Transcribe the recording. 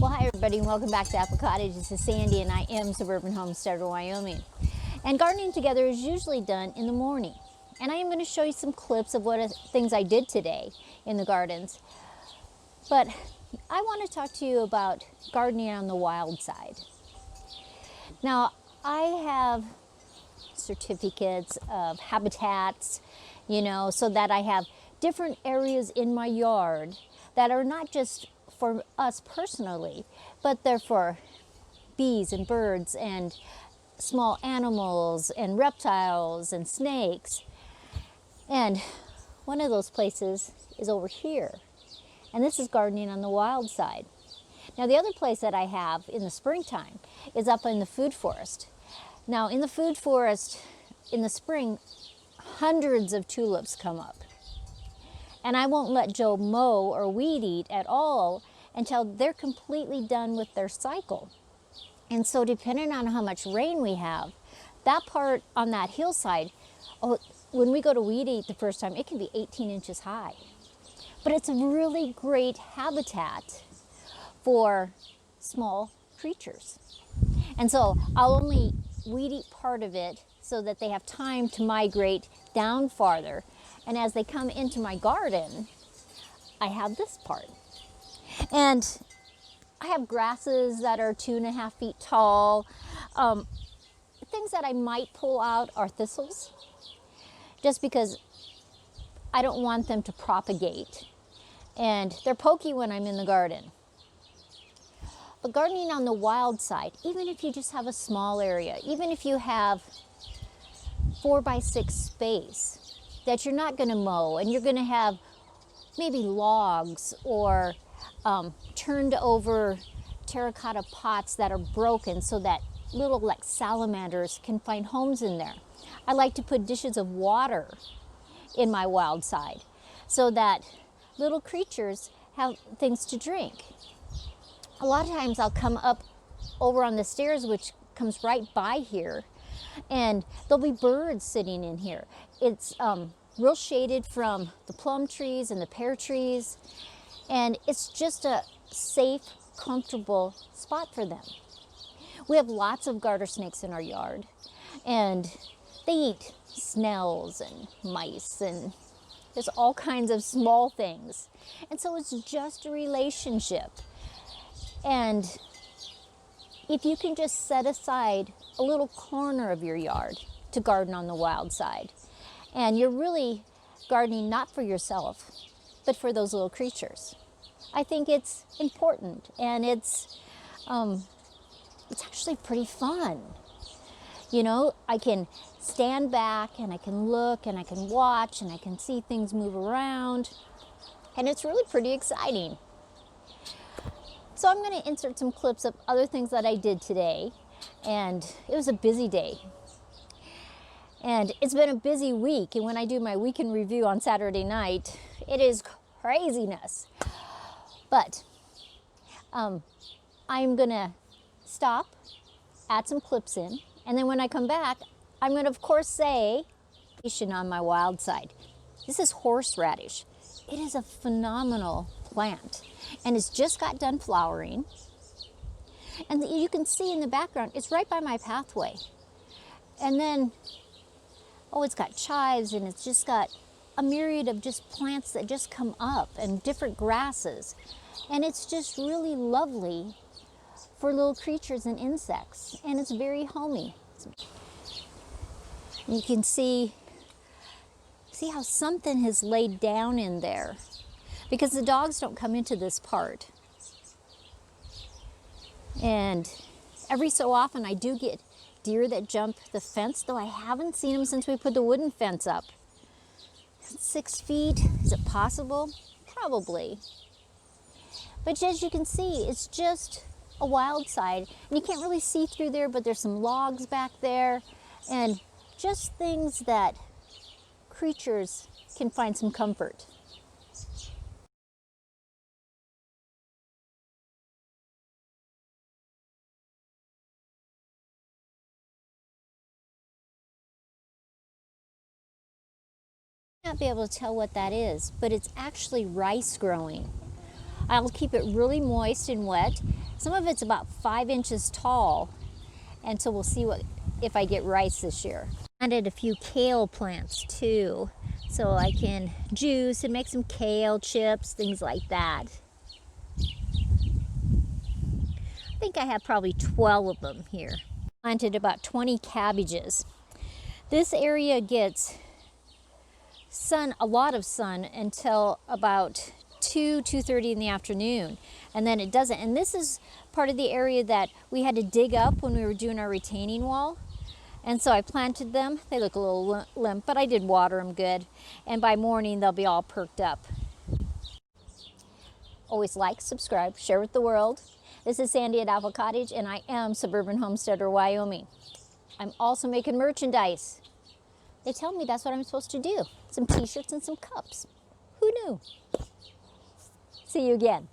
Well, hi everybody and welcome back to Apple Cottage. This is Sandy and I am Suburban Homesteader, Wyoming. And gardening together is usually done in the morning. And I am going to show you some clips of things I did today in the gardens. But I want to talk to you about gardening on the wild side. Now, I have certificates of habitats, so that I have different areas in my yard that are not just for us personally, but they're for bees and birds and small animals and reptiles and snakes. And one of those places is over here. And this is gardening on the wild side. Now the other place that I have in the springtime is up in the food forest. Now in the food forest in the spring, hundreds of tulips come up. And I won't let Joe mow or weed eat at all until they're completely done with their cycle. And so depending on how much rain we have, that part on that hillside, when we go to weed eat the first time, it can be 18 inches high. But it's a really great habitat for small creatures. And so I'll only weed eat part of it so that they have time to migrate down farther. And as they come into my garden, I have this part. And I have grasses that are 2.5 feet tall. Things that I might pull out are thistles, just because I don't want them to propagate. And they're pokey when I'm in the garden. But gardening on the wild side, even if you just have a small area, even if you have 4x6 space that you're not going to mow, and you're going to have maybe logs or turned over terracotta pots that are broken so that little salamanders can find homes in there. I like to put dishes of water in my wild side so that little creatures have things to drink. A lot of times I'll come up over on the stairs, which comes right by here, and there'll be birds sitting in here. It's real shaded from the plum trees and the pear trees, and it's just a safe, comfortable spot for them. We have lots of garter snakes in our yard, and they eat snails and mice, and there's all kinds of small things. And so it's just a relationship. And if you can just set aside a little corner of your yard to garden on the wild side, and you're really gardening not for yourself, but for those little creatures, I think it's important, and it's actually pretty fun. I can stand back and I can look and I can watch and I can see things move around, and it's really pretty exciting. So I'm going to insert some clips of other things that I did today, and it was a busy day. And it's been a busy week, and when I do my weekend review on Saturday night, it is craziness. But I'm going to stop, add some clips in, and then when I come back, I'm going to, of course, say on my wild side. This is horseradish. It is a phenomenal plant, and it's just got done flowering. And you can see in the background, it's right by my pathway. And then, it's got chives, and it's just got a myriad of just plants that just come up, and different grasses. And it's just really lovely for little creatures and insects, and it's very homey. You can see how something has laid down in there, because the dogs don't come into this part. And every so often I do get deer that jump the fence, though I haven't seen them since we put the wooden fence up. 6 feet, is it possible? Probably. But as you can see, it's just a wild side, and you can't really see through there, but there's some logs back there, and just things that creatures can find some comfort. Not be able to tell what that is, but it's actually rice growing. I'll keep it really moist and wet. Some of it's about 5 inches tall, and so we'll see if I get rice this year. I planted a few kale plants too, so I can juice and make some kale chips, things like that. I think I have probably 12 of them here. Planted about 20 cabbages. This area gets sun, a lot of sun, until about 2:30 in the afternoon, and then it doesn't. And this is part of the area that we had to dig up when we were doing our retaining wall. And so I planted them. They look a little limp, but I did water them good. And by morning, they'll be all perked up. Always like, subscribe, share with the world. This is Sandy at Apple Cottage, and I am Suburban Homesteader, Wyoming. I'm also making merchandise. They tell me that's what I'm supposed to do. Some t-shirts and some cups. Who knew? See you again.